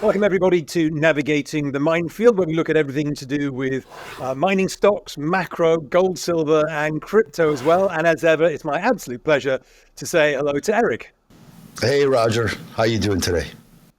Welcome, everybody, to Navigating the Minefield, where we look at everything to do with mining stocks, macro, gold, silver, and crypto as well. And as ever, it's my absolute pleasure to say hello to Eric. Hey, Roger. How you doing today?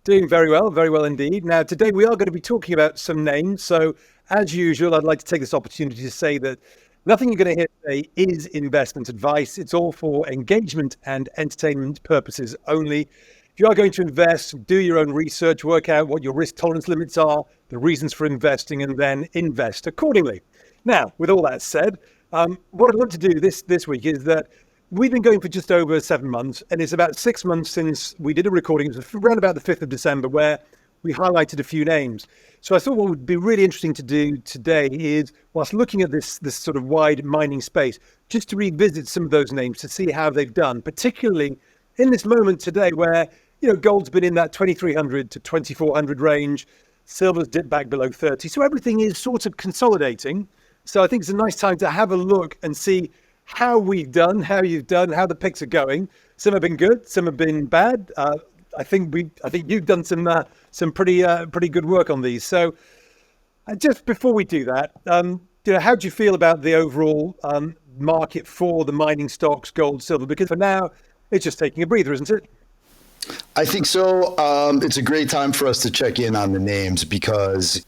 Doing very well indeed. Now, today we are going to be talking about some names. So, as usual, I'd like to take this opportunity to say that nothing you're going to hear today is investment advice. It's all for engagement and entertainment purposes only. If you are going to invest, do your own research, work out what your risk tolerance limits are, the reasons for investing, and then invest accordingly. Now, with all that said, what I'd love to do this week is that we've been going for just over 7 months, and it's about 6 months since we did a recording. It was around about the 5th of December where we highlighted a few names. So I thought what would be really interesting to do today is, whilst looking at this sort of wide mining space, just to revisit some of those names to see how they've done, particularly in this moment today where gold's been in that 2,300 to 2,400 range. Silver's dipped back below 30. So everything is sort of consolidating. So I think it's a nice time to have a look and see how we've done, how you've done, how the picks are going. Some have been good, some have been bad. I think you've done some pretty good work on these. So just before we do that, how do you feel about the overall market for the mining stocks, gold, silver? Because for now, it's just taking a breather, isn't it? I think so. It's a great time for us to check in on the names because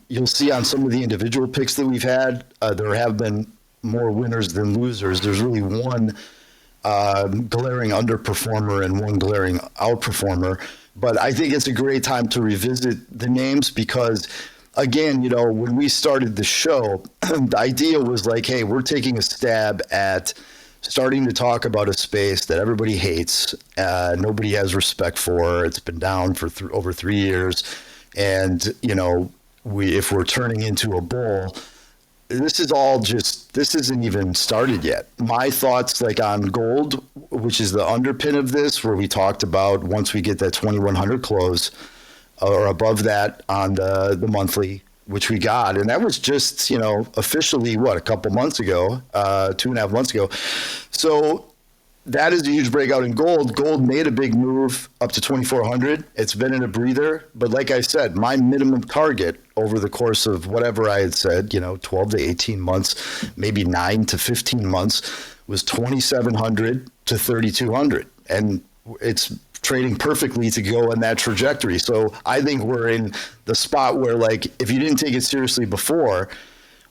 you'll see on some of the individual picks that we've had, there have been more winners than losers. There's really one glaring underperformer and one glaring outperformer. But I think it's a great time to revisit the names because, again, when we started the show, the idea was like, hey, we're taking a stab at starting to talk about a space that everybody hates, nobody has respect for. It's been down for over 3 years. And, if we're turning into a bull, this isn't even started yet. My thoughts on gold, which is the underpin of this, where we talked about once we get that 2,100 close or above that on the monthly, which we got. And that was just, officially, a couple months ago, 2.5 months ago. So that is a huge breakout in gold. Gold made a big move up to 2,400. It's been in a breather. But like I said, my minimum target over the course of whatever I had said, 12 to 18 months, maybe 9 to 15 months, was 2,700 to 3,200. And it's trading perfectly to go in that trajectory. So I think we're in the spot where, if you didn't take it seriously before,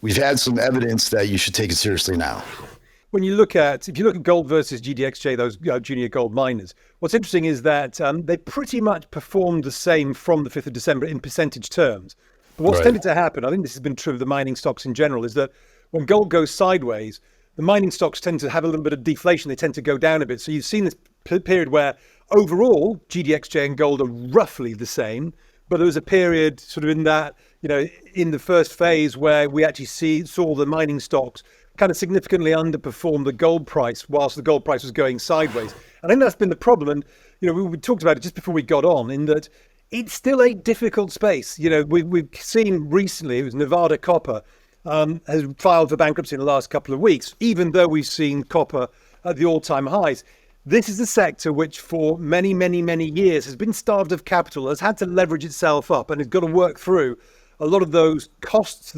we've had some evidence that you should take it seriously now. If you look at gold versus GDXJ, those junior gold miners, what's interesting is that they pretty much performed the same from the 5th of December in percentage terms. But what's tended to happen, I think this has been true of the mining stocks in general, is that when gold goes sideways, the mining stocks tend to have a little bit of deflation. They tend to go down a bit. So you've seen this period where overall GDXJ and gold are roughly the same, but there was a period sort of in that, in the first phase where we actually saw the mining stocks kind of significantly underperform the gold price whilst the gold price was going sideways. And I think that's been the problem. And, we talked about it just before we got on, in that it's still a difficult space. We've seen recently, it was Nevada Copper has filed for bankruptcy in the last couple of weeks, even though we've seen copper at the all-time highs. This is a sector which for many, many, many years has been starved of capital, has had to leverage itself up, and has got to work through a lot of those costs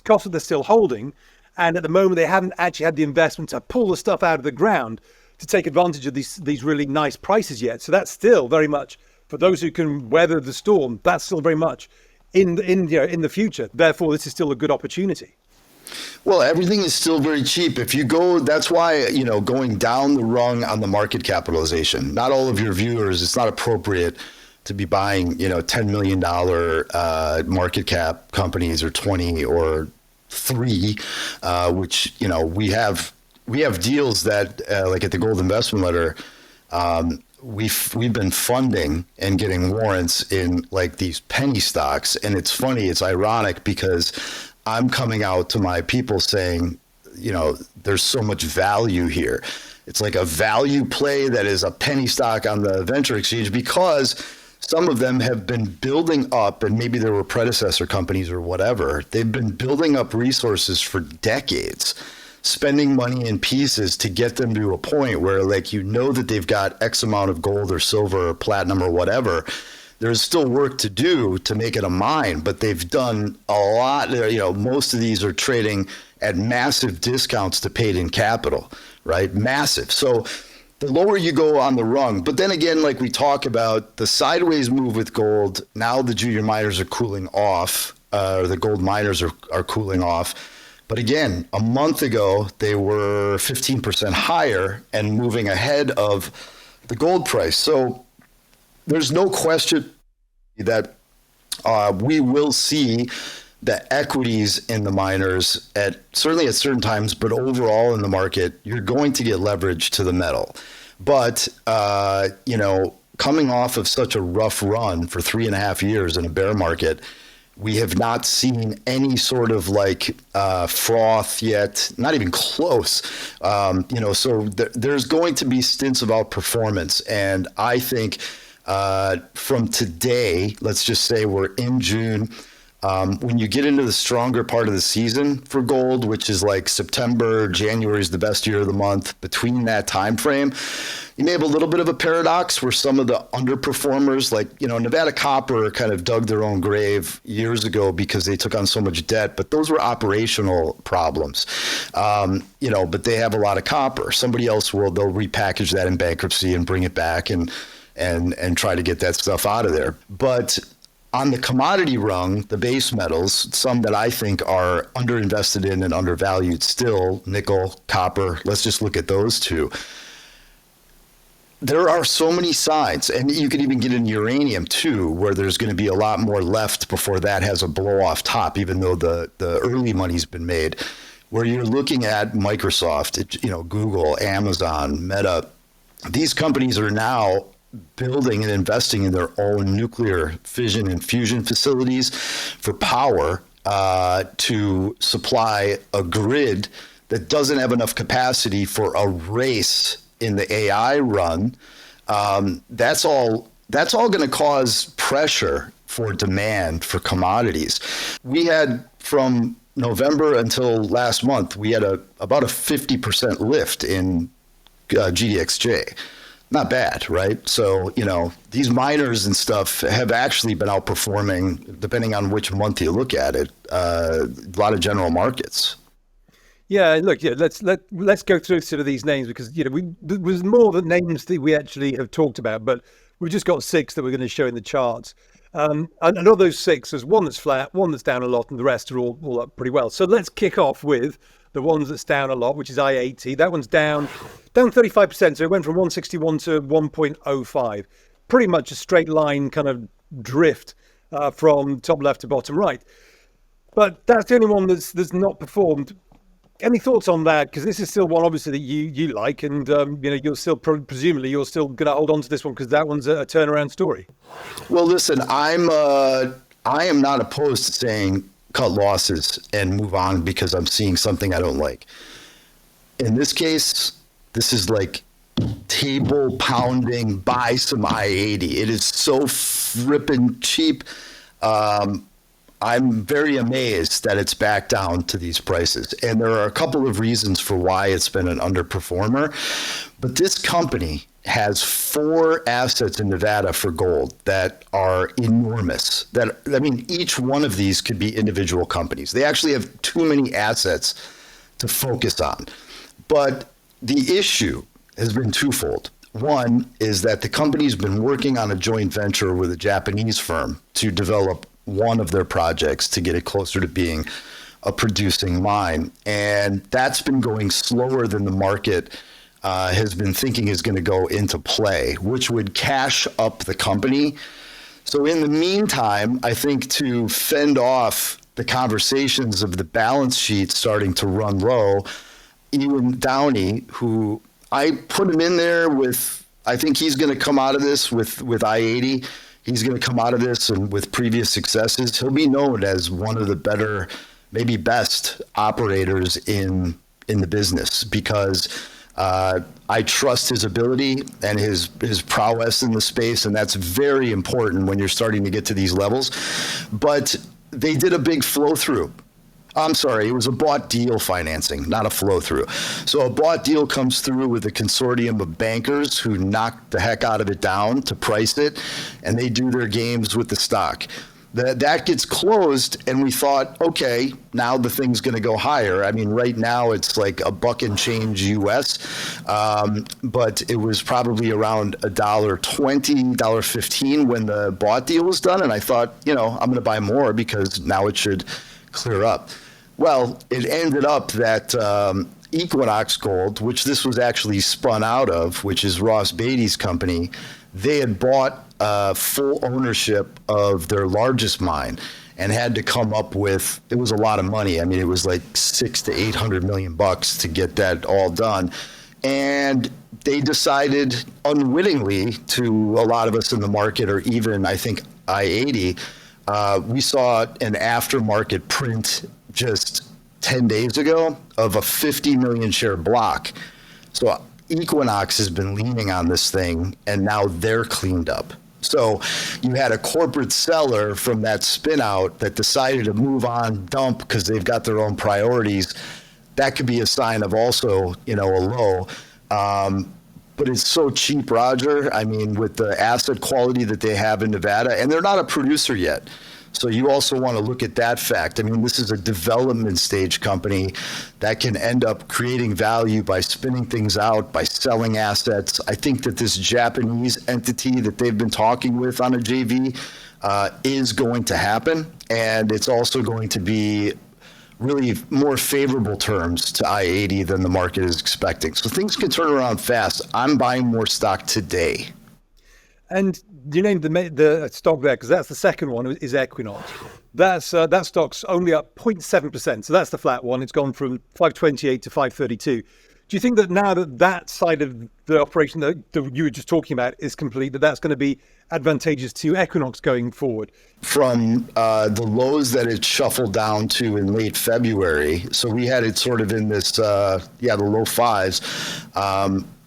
costs that they're still holding. And at the moment, they haven't actually had the investment to pull the stuff out of the ground to take advantage of these really nice prices yet. So that's still very much, for those who can weather the storm, that's still very much in the future. Therefore, this is still a good opportunity. Well, everything is still very cheap. If you go, that's why, going down the rung on the market capitalization, not all of your viewers, it's not appropriate to be buying, $10 million market cap companies or 20 or 3, which, we have deals that like at the Gold Investment Letter, we've been funding and getting warrants in these penny stocks. And it's funny, it's ironic because I'm coming out to my people saying, there's so much value here. It's like a value play that is a penny stock on the venture exchange because some of them have been building up, and maybe there were predecessor companies or whatever. They've been building up resources for decades, spending money in pieces to get them to a point where that they've got X amount of gold or silver or platinum or whatever there's still work to do to make it a mine, but they've done a lot. Most of these are trading at massive discounts to paid in capital, right? Massive. So the lower you go on the rung, but then again, like we talk about the sideways move with gold, now the junior miners are cooling off, the gold miners are cooling off. But again, a month ago, they were 15% higher and moving ahead of the gold price. So there's no question that we will see the equities in the miners certainly at certain times, but overall in the market, you're going to get leverage to the metal. But, coming off of such a rough run for 3.5 years in a bear market, we have not seen any sort of froth yet, not even close. So there's going to be stints of outperformance. And I think from today, let's just say we're in June, when you get into the stronger part of the season for gold, which is like September, January is the best year of the month, between that time frame, you may have a little bit of a paradox where some of the underperformers, Nevada Copper kind of dug their own grave years ago because they took on so much debt, but those were operational problems. But they have a lot of copper. Somebody else they'll repackage that in bankruptcy and bring it back and try to get that stuff out of there. But on the commodity rung, the base metals, some that I think are underinvested in and undervalued still, nickel, copper, let's just look at those two. There are so many signs, and you could even get in uranium too, where there's going to be a lot more left before that has a blow off top, even though the early money's been made, where you're looking at Microsoft, Google, Amazon, Meta. These companies are now building and investing in their own nuclear fission and fusion facilities for power to supply a grid that doesn't have enough capacity for a race in the AI run. That's all going to cause pressure for demand for commodities. We had from November until last month, we had about a 50% lift in GDXJ. Not bad, right? So, these miners and stuff have actually been outperforming, depending on which month you look at it, a lot of general markets. Yeah, look, let's go through sort of these names because there was more than names that we actually have talked about, but we've just got 6 that we're going to show in the charts. And of those 6, there's one that's flat, one that's down a lot, and the rest are all up pretty well. So let's kick off with the ones that's down a lot, which is I-80. That one's down 35%. So it went from 161 to 1.05. Pretty much a straight line kind of drift from top left to bottom right. But that's the only one that's not performed. Any thoughts on that? Because this is still one, obviously, that you like, and you're still presumably you're still going to hold on to this one because that one's a turnaround story. Well, listen, I am not opposed to saying cut losses and move on because I'm seeing something I don't like. In this case, this is like table pounding, buy some I-80. It is so frippin' cheap. I'm very amazed that it's back down to these prices. And there are a couple of reasons for why it's been an underperformer. But this company has 4 assets in Nevada for gold that are enormous. Each one of these could be individual companies. They actually have too many assets to focus on. But the issue has been twofold. One is that the company's been working on a joint venture with a Japanese firm to develop one of their projects to get it closer to being a producing mine. And that's been going slower than the market has been thinking is going to go into play, which would cash up the company. So in the meantime, I think to fend off the conversations of the balance sheet starting to run low, Ewan Downey, who I put him in there with, I think he's going to come out of this with I-80. He's going to come out of this and with previous successes. He'll be known as one of the better, maybe best operators in the business because I trust his ability and his prowess in the space, and that's very important when you're starting to get to these levels. But they did a big flow through I'm sorry, it was a bought deal financing, not a flow through. So a bought deal comes through with a consortium of bankers who knock the heck out of it down to price it, and they do their games with the stock. That gets closed, and we thought, okay, now the thing's going to go higher. I mean, right now it's like a buck and change US, but it was probably around $1.20, $1.15 when the bought deal was done, and I thought, I'm going to buy more because now it should clear up. Well, it ended up that Equinox Gold, which this was actually spun out of, which is Ross Beatty's company, they had bought full ownership of their largest mine and had to come up with, it was a lot of money. I mean, it was like $600 to $800 million to get that all done. And they decided unwittingly to a lot of us in the market, or even I think I-80, we saw an aftermarket print just 10 days ago of a 50 million share block. So Equinox has been leaning on this thing, and now they're cleaned up. So you had a corporate seller from that spin out that decided to move on, dump, because they've got their own priorities. That could be a sign of also, a low. But it's so cheap, Roger. I mean, with the asset quality that they have in Nevada, and they're not a producer yet. So you also want to look at that fact. I mean, this is a development stage company that can end up creating value by spinning things out, by selling assets. I think that this Japanese entity that they've been talking with on a JV is going to happen. And it's also going to be really more favorable terms to I-80 than the market is expecting. So things can turn around fast. I'm buying more stock today. And you named the stock there because that's the second one is Equinox. That stock's only up 0.7%. So that's the flat one. It's gone from 528 to 532. Do you think that now that side of the operation that you were just talking about is complete, that's going to be advantageous to Equinox going forward? From the lows that it shuffled down to in late February. So we had it sort of in this, the low fives.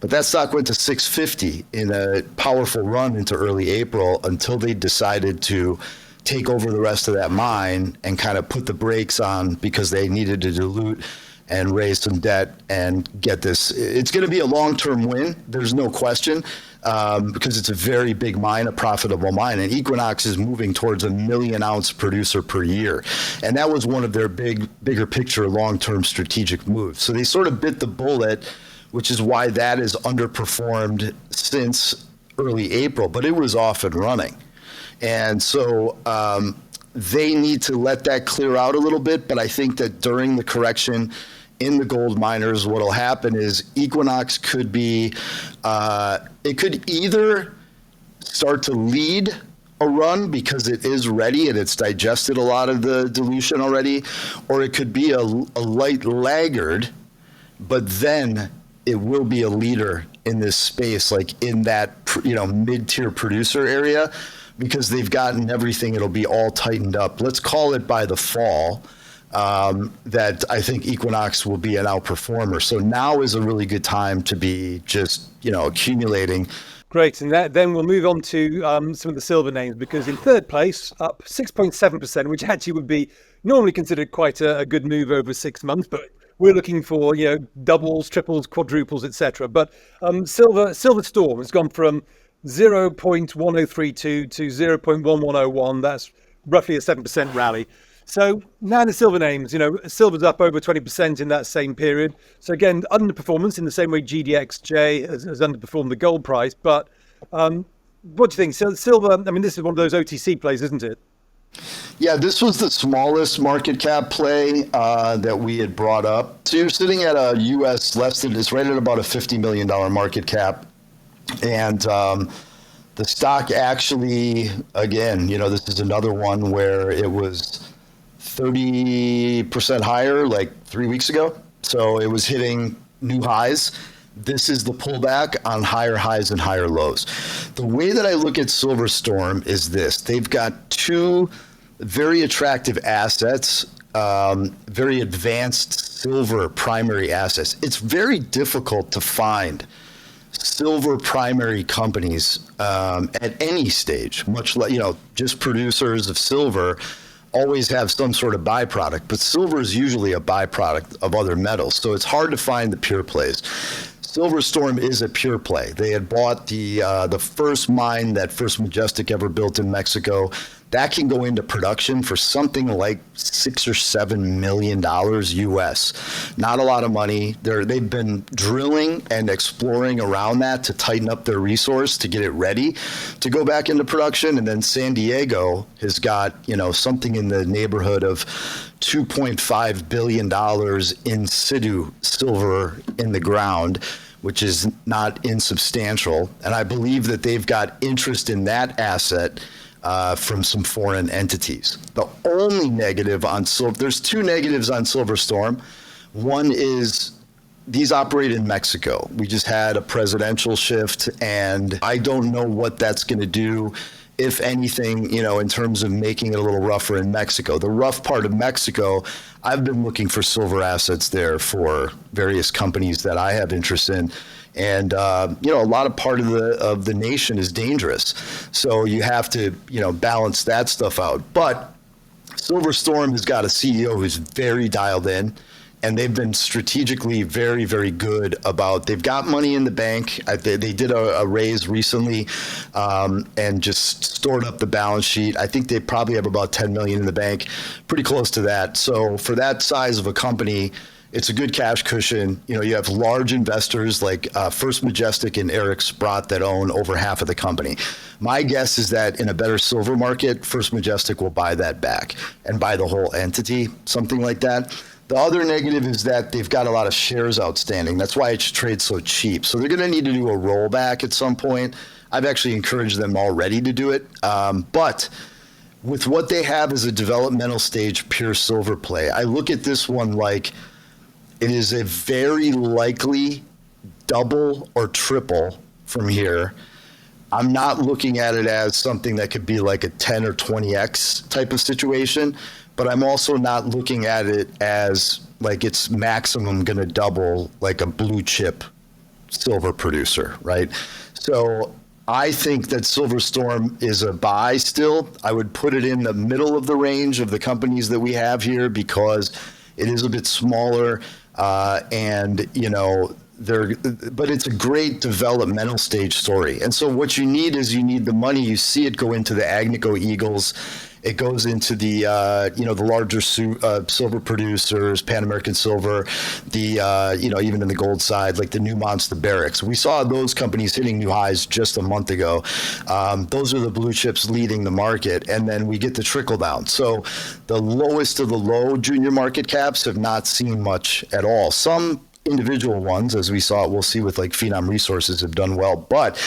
But that stock went to 650 in a powerful run into early April until they decided to take over the rest of that mine and kind of put the brakes on because they needed to dilute and raise some debt and get this. It's going to be a long-term win. There's no question, because it's a very big mine, a profitable mine. And Equinox is moving towards 1 million ounce producer per year. And that was one of their bigger picture, long-term strategic moves. So they sort of bit the bullet, which is why that has underperformed since early April, but it was off and running. And so they need to let that clear out a little bit, but I think that during the correction in the gold miners, what will happen is Equinox could be, it could either start to lead a run because it is ready and it's digested a lot of the dilution already, or it could be a light laggard, but then it will be a leader in this space, like in that, mid-tier producer area, because they've gotten everything. It'll be all tightened up. Let's call it by the fall, that I think Equinox will be an outperformer. So now is a really good time to be just, accumulating. Great. And then we'll move on to some of the silver names, because in third place, up 6.7%, which actually would be normally considered quite a good move over 6 months, but we're looking for, doubles, triples, quadruples, etc. But Silver Storm has gone from 0.1032 to 0.1101. That's roughly a 7% rally. So now the silver names, silver's up over 20% in that same period. So again, underperformance in the same way GDXJ has underperformed the gold price. But what do you think? Silver, I mean, this is one of those OTC plays, isn't it? Yeah, this was the smallest market cap play that we had brought up. So you're sitting at a U.S. it's right at about a $50 million market cap. And the stock actually, again, this is another one where it was 30% higher like 3 weeks ago. So it was hitting new highs. This is the pullback on higher highs and higher lows. The way that I look at Silver Storm is this. They've got two very attractive assets, very advanced silver primary assets. It's very difficult to find silver primary companies at any stage, much like, just producers of silver. always have some sort of byproduct, but silver is usually a byproduct of other metals. So it's hard to find the pure plays. Silverstorm is a pure play. They had bought the first mine that First Majestic ever built in Mexico. That can go into production for something like $6 or $7 million US. Not a lot of money. They've been drilling and exploring around that to tighten up their resource to get it ready to go back into production. And then San Diego has got, something in the neighborhood of $2.5 billion in situ silver in the ground, which is not insubstantial. And I believe that they've got interest in that asset from some foreign entities. The only negative on silver, there's two negatives on Silverstorm. One is these operate in Mexico. We just had a presidential shift, and I don't know what that's going to do, if anything, in terms of making it a little rougher in Mexico. The rough part of Mexico, I've been looking for silver assets there for various companies that I have interest in. And, a lot of part of the nation is dangerous. So you have to, balance that stuff out. But Silverstorm has got a CEO who's very dialed in, and they've been strategically very, very good about, they've got money in the bank. They did a raise recently and just stored up the balance sheet. I think they probably have about 10 million in the bank, pretty close to that. So for that size of a company, it's a good cash cushion. You have large investors like First Majestic and Eric Sprott that own over half of the company. My guess is that in a better silver market, First Majestic will buy that back and buy the whole entity, something like that. The other negative is that they've got a lot of shares outstanding. That's why it trades so cheap. So they're going to need to do a rollback at some point. I've actually encouraged them already to do it. But with what they have as a developmental stage pure silver play, I look at this one like it is a very likely double or triple from here. I'm not looking at it as something that could be like a 10 or 20x type of situation, but I'm also not looking at it as like it's maximum going to double like a blue chip silver producer, right? So I think that Silverstorm is a buy still. I would put it in the middle of the range of the companies that we have here because it is a bit smaller. But it's a great developmental stage story. And so what you need is the money. You see it go into the Agnico Eagles. It goes into the larger silver producers, Pan American Silver, even in the gold side, like the Newmonts, the Barricks. We saw those companies hitting new highs just a month ago. Those are the blue chips leading the market. And then we get the trickle down. So the lowest of the low junior market caps have not seen much at all. Some individual ones, as we'll see with like Phenom Resources, have done well. But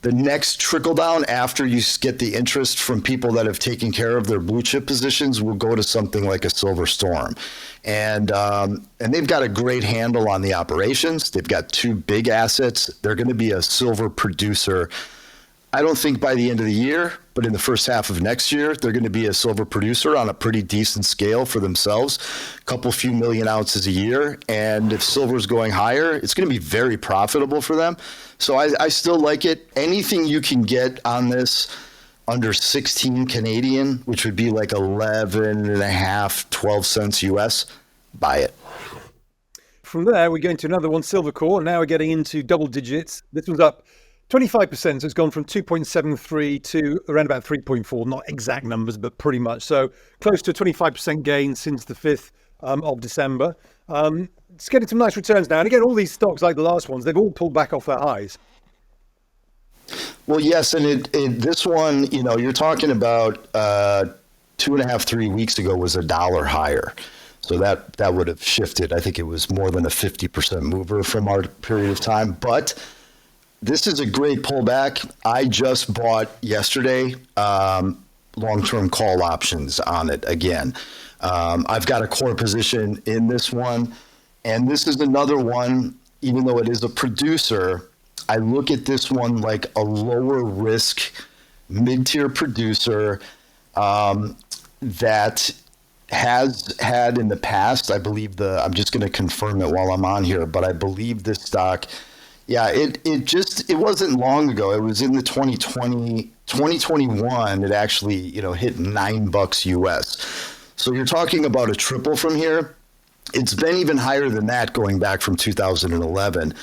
the next trickle down after you get the interest from people that have taken care of their blue chip positions will go to something like a Silverstorm. And they've got a great handle on the operations. They've got two big assets. They're going to be a silver producer. I don't think by the end of the year, but in the first half of next year, they're going to be a silver producer on a pretty decent scale for themselves, a couple few million ounces a year. And if silver's going higher, it's going to be very profitable for them. So I still like it. Anything you can get on this under 16 Canadian, which would be like 11 and a half, 12 cents US, buy it. From there, we're going to another one, Silvercore. Now we're getting into double digits. This one's up 25%, so it's gone from 2.73 to around about 3.4, not exact numbers, but pretty much. So close to a 25% gain since the 5th of December. It's getting some nice returns now. And again, all these stocks, like the last ones, they've all pulled back off their highs. Well, yes, and this one, you're talking about 2.5, 3 weeks ago was $1 higher. So that would have shifted. I think it was more than a 50% mover from our period of time. But this is a great pullback. I just bought yesterday long-term call options on it again. I've got a core position in this one. And this is another one, even though it is a producer, I look at this one like a lower risk mid-tier producer that has had in the past, I believe I'm just going to confirm it while I'm on here, but I believe this stock Yeah, it wasn't long ago. It was in the 2021. It actually, hit $9 US. So you're talking about a triple from here. It's been even higher than that going back from 2011.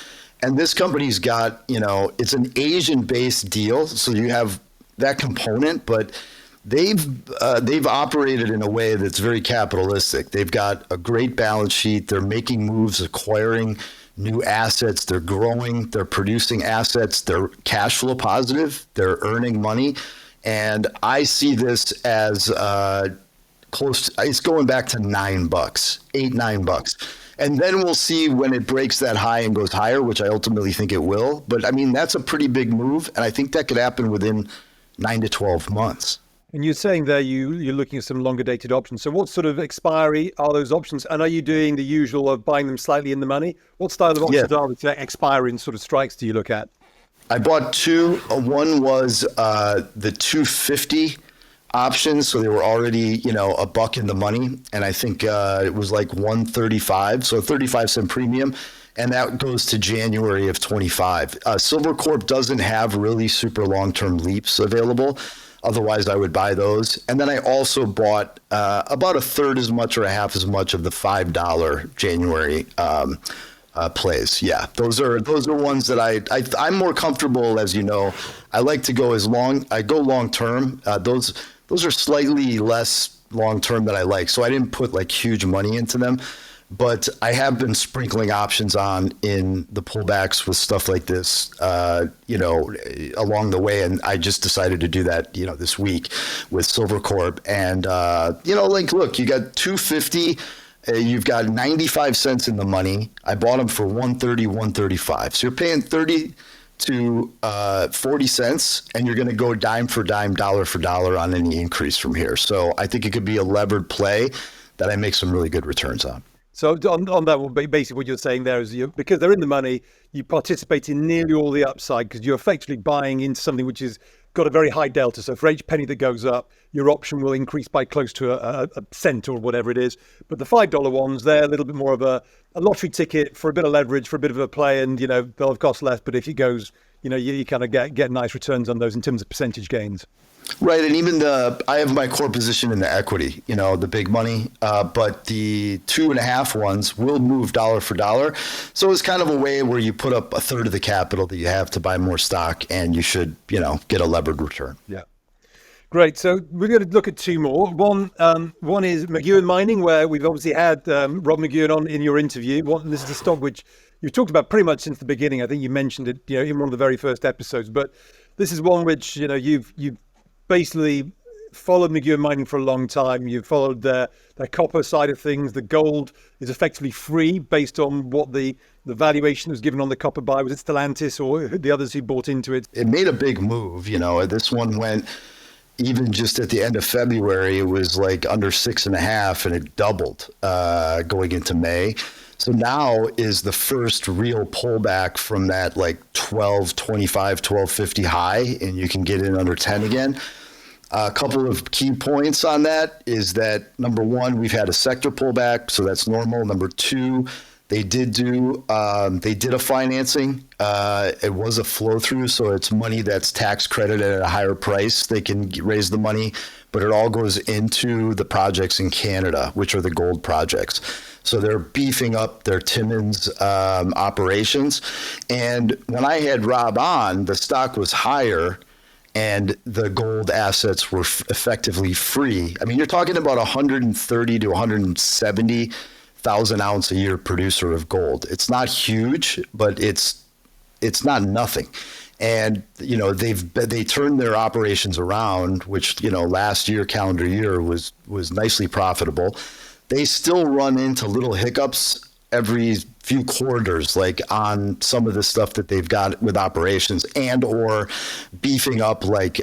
And this company's got, it's an Asian based deal. So you have that component, but they've operated in a way that's very capitalistic. They've got a great balance sheet. They're making moves, acquiring new assets. They're growing. They're producing assets. They're cash flow positive. They're earning money, and I see this as close. It's going back to $9, $8, $9. And then we'll see when it breaks that high and goes higher, which I ultimately think it will. But I mean, that's a pretty big move, and I think that could happen within 9 to 12 months. And you're saying there you're looking at some longer dated options. So what sort of expiry are those options? And are you doing the usual of buying them slightly in the money? What style of options are with expiring sort of strikes do you look at? I bought two. One was the 250 options, so they were already a buck in the money, and I think it was like 135, so a 35-cent premium, and that goes to January of 25. Silvercorp doesn't have really super long-term leaps available. Otherwise, I would buy those. And then I also bought about a third as much or a half as much of the $5 January plays. Yeah, those are ones that I'm more comfortable. As you know, I like to go I go long term. Those are slightly less long term that I like. So I didn't put like huge money into them. But I have been sprinkling options on in the pullbacks with stuff like this, along the way. And I just decided to do that, this week with Silvercorp. And, look, you got 250, you've got 95 cents in the money. I bought them for 130, 135. So you're paying 30 to 40 cents, and you're going to go dime for dime, dollar for dollar on any increase from here. So I think it could be a levered play that I make some really good returns on. So on that, basically what you're saying there is because they're in the money, you participate in nearly all the upside because you're effectively buying into something which has got a very high delta. So for each penny that goes up, your option will increase by close to a cent or whatever it is. But the $5 ones, they're a little bit more of a lottery ticket for a bit of leverage, for a bit of a play, and they'll have cost less. But if it goes, you kind of get nice returns on those in terms of percentage gains. Right, and even I have my core position in the equity, the big money, but the 2.5 ones will move dollar for dollar. So it's kind of a way where you put up a third of the capital that you have to buy more stock, and you should, get a levered return. Yeah. Great. So we're going to look at two more. One is McEwen Mining, where we've obviously had Rob McEwen on in your interview. This is a stock which you've talked about pretty much since the beginning. I think you mentioned it, in one of the very first episodes. But this is one which you've basically followed McEwen Mining for a long time. You've followed their copper side of things. The gold is effectively free based on what the valuation was given on the copper buy. Was it Stellantis or the others who bought into it? It made a big move. This one went, even just at the end of February, it was like under 6.5, and it doubled going into May. So now is the first real pullback from that like 12.25, 12.50 high, and you can get in under 10 again. A couple of key points on that is that, number one, we've had a sector pullback, so that's normal. Number two, they did a financing. It was a flow through, so it's money that's tax credited at a higher price. They can raise the money, but it all goes into the projects in Canada, which are the gold projects. So they're beefing up their Timmins operations. And when I had Rob on, the stock was higher and the gold assets were effectively free. I mean, you're talking about 130 to 170,000 ounce a year producer of gold. It's not huge, but it's not nothing. And they turned their operations around, which last year, calendar year, was nicely profitable. They still run into little hiccups every few quarters, like on some of the stuff that they've got with operations and or beefing up like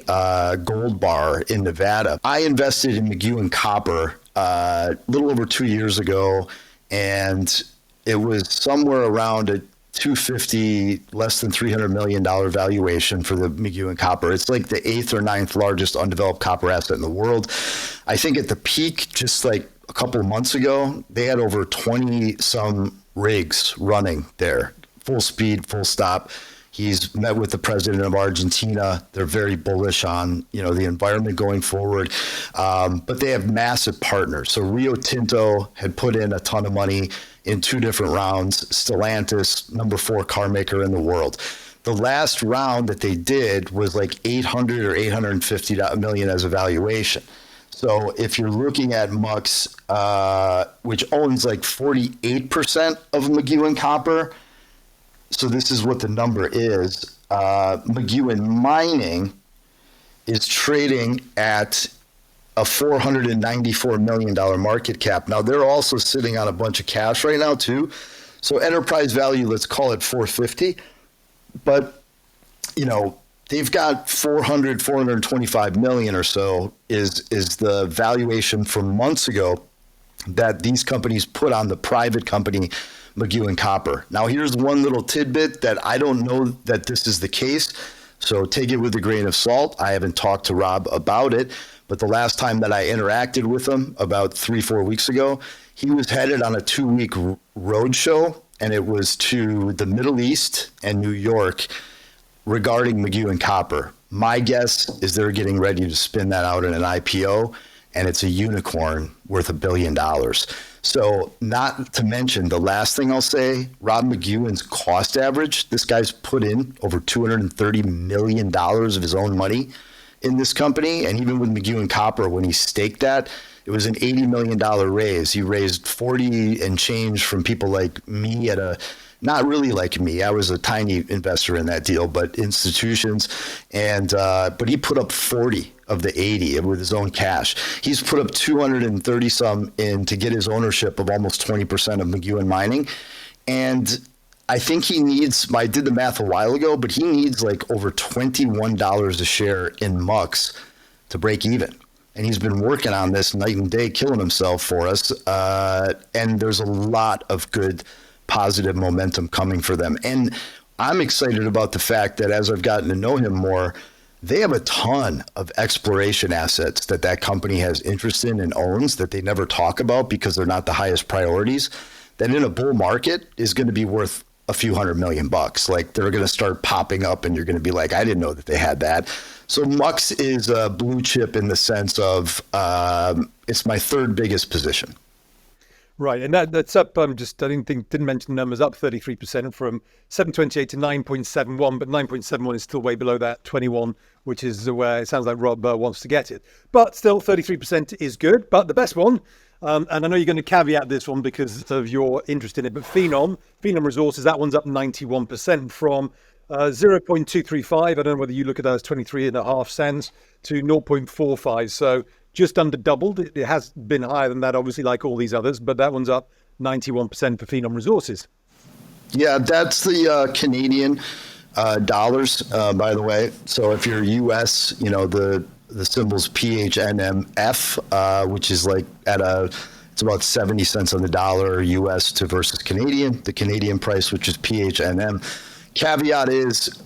Gold Bar in Nevada. I invested in McEwen Copper a little over 2 years ago, and it was somewhere around a 250, less than $300 million valuation for the McEwen Copper. It's like the 8th or 9th largest undeveloped copper asset in the world. I think at the peak, just like a couple of months ago, they had over 20 some rigs running there, full speed, full stop. He's met with the president of Argentina. They're very bullish on, the environment going forward. But they have massive partners. So Rio Tinto had put in a ton of money in 2 different rounds. Stellantis, number 4 car maker in the world. The last round that they did was like 800 or 850 million as a valuation. So if you're looking at Mux, which owns like 48% of McEwen Copper, so this is what the number is. McEwen Mining is trading at a $494 million market cap. Now, they're also sitting on a bunch of cash right now, too. So enterprise value, let's call it 450. But, they've got 425 million or so is the valuation from months ago that these companies put on the private company McEwen Copper. Now, here's one little tidbit that I don't know that this is the case, so take it with a grain of salt. I haven't talked to Rob about it, but the last time that I interacted with him, about 3-4 weeks ago, he was headed on a 2-week road show, and it was to the Middle East and New York regarding McEwen Copper. My guess is they're getting ready to spin that out in an IPO, and it's a unicorn worth $1 billion. So not to mention, the last thing I'll say, Rob McEwen's cost average, this guy's put in over $230 million of his own money in this company. And even with McEwen Copper, when he staked that, it was an $80 million raise. He raised 40 and change from people like me not really like me. I was a tiny investor in that deal, but institutions. But he put up 40 of the 80 with his own cash. He's put up 230 some in to get his ownership of almost 20% of McEwen Mining. And I think he needs, I did the math a while ago, but he needs like over $21 a share in MUX to break even. And he's been working on this night and day, killing himself for us. And there's a lot of good positive momentum coming for them. And I'm excited about the fact that as I've gotten to know him more, they have a ton of exploration assets that company has interest in and owns that they never talk about because they're not the highest priorities, that in a bull market is going to be worth a few $100 million. Like they're going to start popping up and you're going to be like, I didn't know that they had that. So Mux is a blue chip in the sense of it's my 3rd biggest position. Right, and that's up. Didn't mention the numbers, up 33% from 728 to 9.71, but 9.71 is still way below that 21, which is where it sounds like Rob wants to get it. But still, 33% is good. But the best one, and I know you're going to caveat this one because of your interest in it, but Phenom Resources, that one's up 91% from 0.235. I don't know whether you look at that as 23.5 cents to 0.45. So just under doubled. It has been higher than that, obviously, like all these others, but that one's up 91% for Phenom Resources. Yeah, that's the Canadian dollars, by the way. So if you're U.S., the symbol's PHNMF, which is like it's about 70 cents on the dollar U.S. to versus Canadian. The Canadian price, which is PHNM. Caveat is,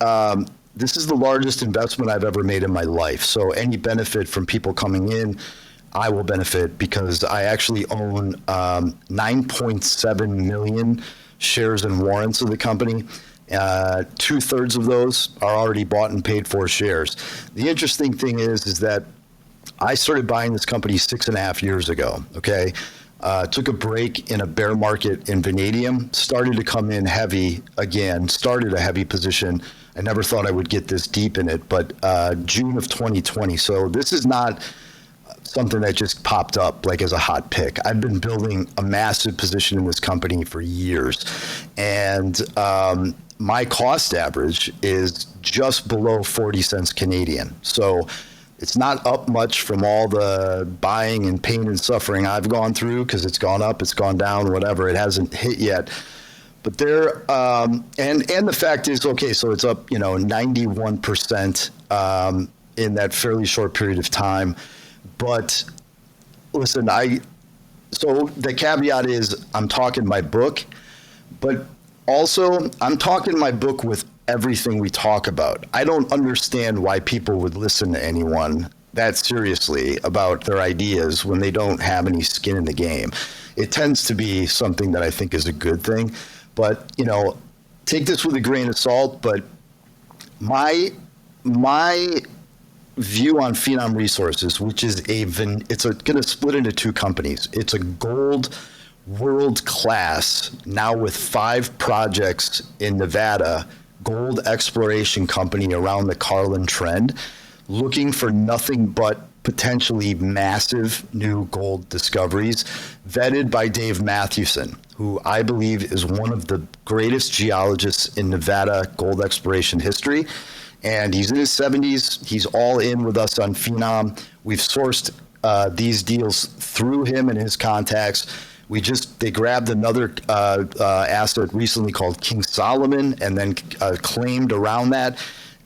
this is the largest investment I've ever made in my life. So any benefit from people coming in, I will benefit because I actually own 9.7 million shares and warrants of the company. 2/3 of those are already bought and paid for shares. The interesting thing is that I started buying this company 6.5 years ago. Okay. Took a break in a bear market in vanadium, started to come in heavy again, started a heavy position. I never thought I would get this deep in it, but June of 2020. So this is not something that just popped up like as a hot pick. I've been building a massive position in this company for years. And my cost average is just below 40 cents Canadian. So it's not up much from all the buying and pain and suffering I've gone through because it's gone up, it's gone down, whatever. It hasn't hit yet. But there, and the fact is, okay, so it's up, 91% in that fairly short period of time. But listen, so the caveat is I'm talking my book, but also I'm talking my book with everything we talk about. I don't understand why people would listen to anyone that seriously about their ideas when they don't have any skin in the game. It tends to be something that I think is a good thing. But, take this with a grain of salt, but my view on Phenom Resources, which is it's going to split into two companies. It's a gold world class, now with 5 projects in Nevada, gold exploration company around the Carlin Trend, looking for nothing but potentially massive new gold discoveries, vetted by Dave Mathewson, who I believe is one of the greatest geologists in Nevada gold exploration history. And he's in his 70s. He's all in with us on Phenom. We've sourced these deals through him and his contacts. They grabbed another asset recently called King Solomon and then claimed around that.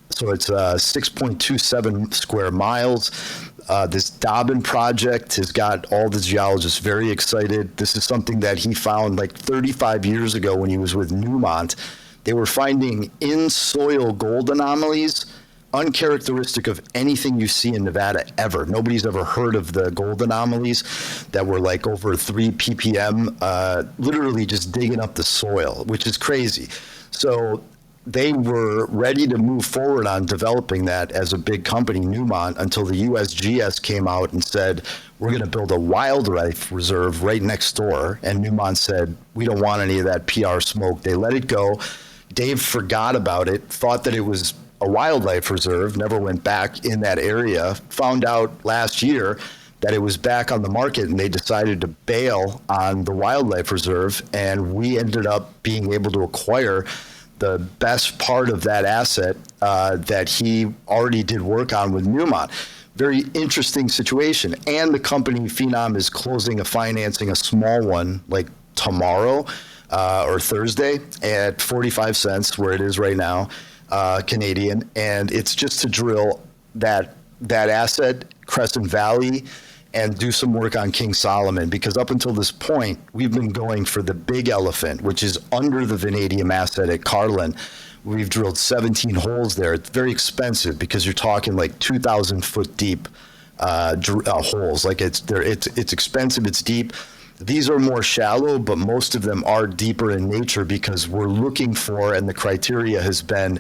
So it's 6.27 square miles. This Dobbin project has got all the geologists very excited. This is something that he found like 35 years ago when he was with Newmont. They were finding in-soil gold anomalies uncharacteristic of anything you see in Nevada ever. Nobody's ever heard of the gold anomalies that were like over 3 ppm, literally just digging up the soil, which is crazy. So they were ready to move forward on developing that as a big company, Newmont, until the USGS came out and said, we're going to build a wildlife reserve right next door. And Newmont said, we don't want any of that PR smoke. They let it go. Dave forgot about it, thought that it was a wildlife reserve, never went back in that area, found out last year that it was back on the market, and they decided to bail on the wildlife reserve. And we ended up being able to acquire the best part of that asset that he already did work on with Newmont. Very interesting situation. And the company Phenom is closing a financing, a small one, like tomorrow or Thursday at 45 cents, where it is right now, Canadian. And it's just to drill that asset, Crescent Valley, and do some work on King Solomon, because up until this point, we've been going for the big elephant, which is under the vanadium asset at Carlin. We've drilled 17 holes there. It's very expensive because you're talking like 2,000 foot deep holes. Like it's expensive, it's deep. These are more shallow, but most of them are deeper in nature because we're looking for, and the criteria has been,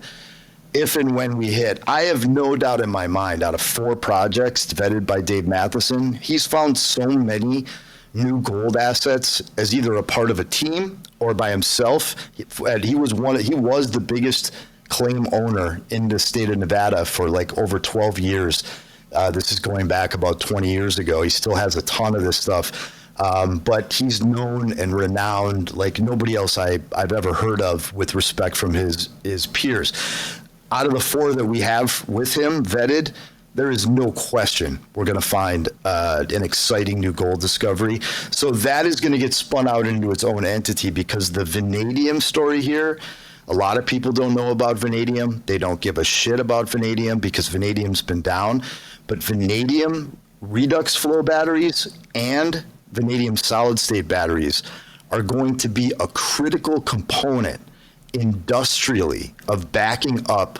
if and when we hit, I have no doubt in my mind, out of 4 projects vetted by Dave Matheson, he's found so many new gold assets as either a part of a team or by himself. He was the biggest claim owner in the state of Nevada for like over 12 years. This is going back about 20 years ago. He still has a ton of this stuff. But he's known and renowned like nobody else I've ever heard of, with respect from his peers. Out of the 4 that we have with him vetted, there is no question we're going to find an exciting new gold discovery. So that is going to get spun out into its own entity, because the vanadium story here, a lot of people don't know about vanadium. They don't give a shit about vanadium because vanadium's been down. But vanadium redox flow batteries and vanadium solid state batteries are going to be a critical component industrially of backing up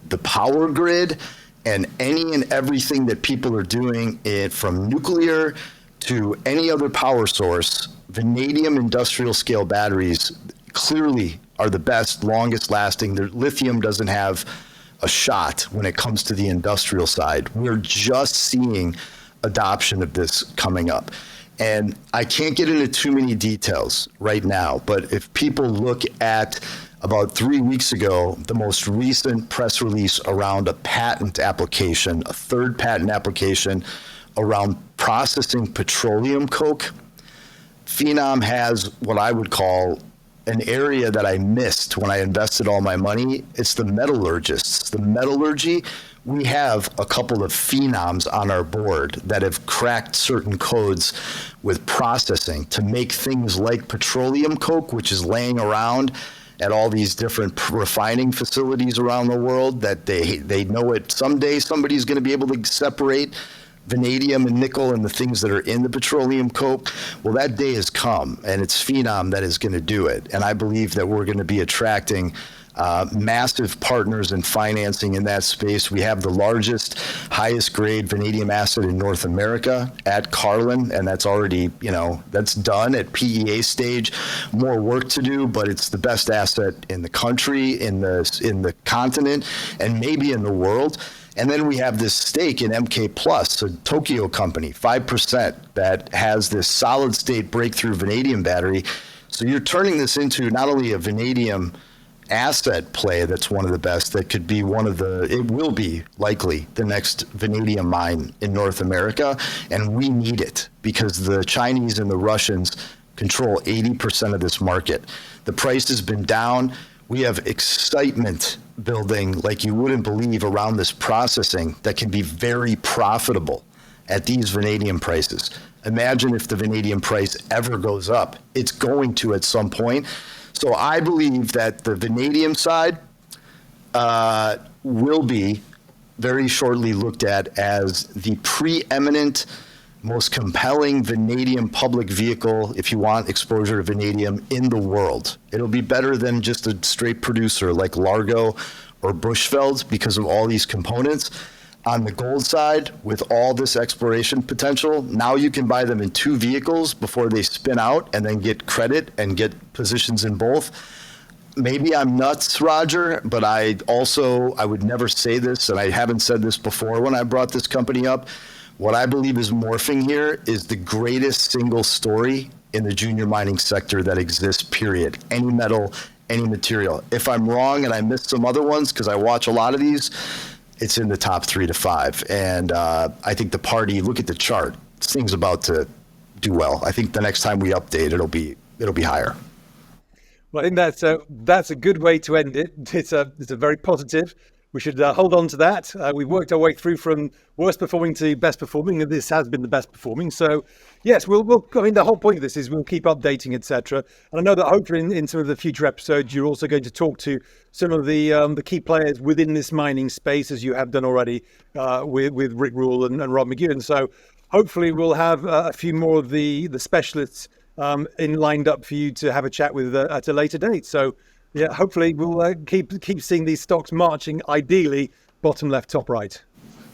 the power grid and any and everything that people are doing, from nuclear to any other power source. Vanadium industrial scale batteries clearly are the best, longest lasting. The lithium doesn't have a shot when it comes to the industrial side. We're just seeing adoption of this coming up. And I can't get into too many details right now, but if people look at about 3 weeks ago, the most recent press release around a patent application, a 3rd patent application around processing petroleum coke, Phenom has what I would call an area that I missed when I invested all my money. It's the metallurgists. The metallurgy, we have a couple of phenoms on our board that have cracked certain codes with processing to make things like petroleum coke, which is laying around at all these different refining facilities around the world, that they know it someday somebody's going to be able to separate vanadium and nickel and the things that are in the petroleum coke. Well, that day has come, and it's Phenom that is going to do it. And I believe that we're going to be attracting massive partners in financing in that space. We have the largest, highest grade vanadium asset in North America at Carlin, and that's already, that's done at PEA stage. More work to do, but it's the best asset in the country, in the continent, and maybe in the world. And then we have this stake in MK Plus, a Tokyo company, 5%, that has this solid state breakthrough vanadium battery. So you're turning this into not only a vanadium asset play that's one of the best, that could be it will be likely the next vanadium mine in North America. And we need it because the Chinese and the Russians control 80% of this market. The price has been down. We have excitement building like you wouldn't believe around this processing that can be very profitable at these vanadium prices. Imagine if the vanadium price ever goes up. It's going to at some point. So I believe that the vanadium side will be very shortly looked at as the preeminent, most compelling vanadium public vehicle if you want exposure to vanadium in the world. It'll be better than just a straight producer like Largo or Bushveld because of all these components. On the gold side, with all this exploration potential, now you can buy them in two vehicles before they spin out and then get credit and get positions in both. Maybe I'm nuts, Roger, but I would never say this, and I haven't said this before when I brought this company up. What I believe is morphing here is the greatest single story in the junior mining sector that exists, period. Any metal, any material. If I'm wrong and I missed some other ones, because I watch a lot of these, it's in the top 3 to 5. And I think the party, look at the chart, this thing's about to do well. I think the next time we update, it'll be higher. Well, I think that's a good way to end it. It's a very positive. We should hold on to that. We've worked our way through from worst performing to best performing, and this has been the best performing. So, yes, the whole point of this is we'll keep updating, etc. And I know that hopefully in some of the future episodes, you're also going to talk to some of the key players within this mining space, as you have done already with Rick Rule and Rob McEwen. So, hopefully, we'll have a few more of the specialists lined up for you to have a chat with at a later date. So. Yeah, hopefully we'll keep seeing these stocks marching, ideally bottom left, top right.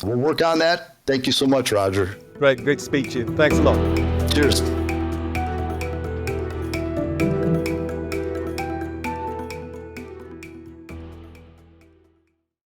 We'll work on that. Thank you so much, Roger. Great to speak to you. Thanks a lot. Cheers.